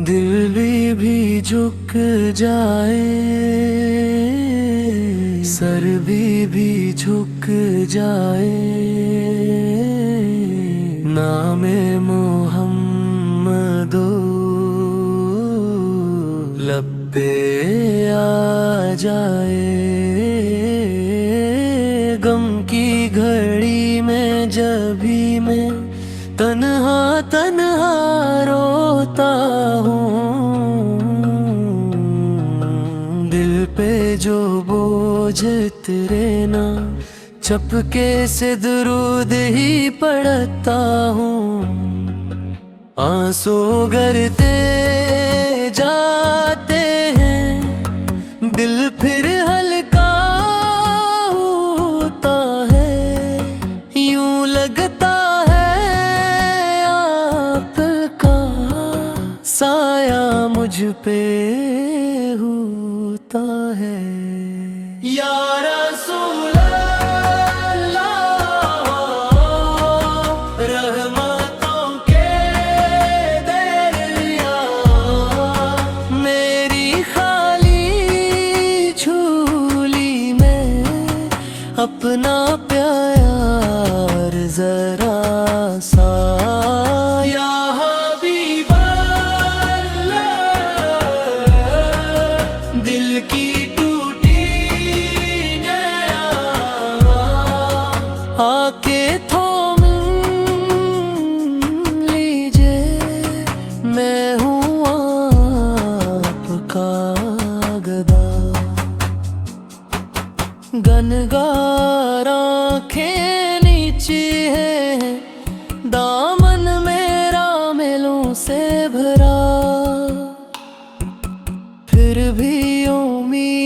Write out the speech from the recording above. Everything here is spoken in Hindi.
दिल भी झुक जाए, सर भी झुक जाए, नामे मोहम्मदो लब पे आ जाए। गम की घड़ी में जब भी मैं तन्हा तन्हा रोता हूँ, दिल पे जो बोझ तेरे ना चपके से दुरूद ही पढ़ता हूँ। आंसू गिरते जाते हैं, दिल फिर हल्का होता है, यूं लगता है आपका साया मुझ पे होता है। या रसूल अपना प्यार जरा सा, या हबीब अल्लाह, दिल की टूटी आके थाम लीजिए, मैं हूँ आपका गदा। गनगार आँखें नीची है, दामन मेरा मेलों से भरा, फिर भी उम्मीद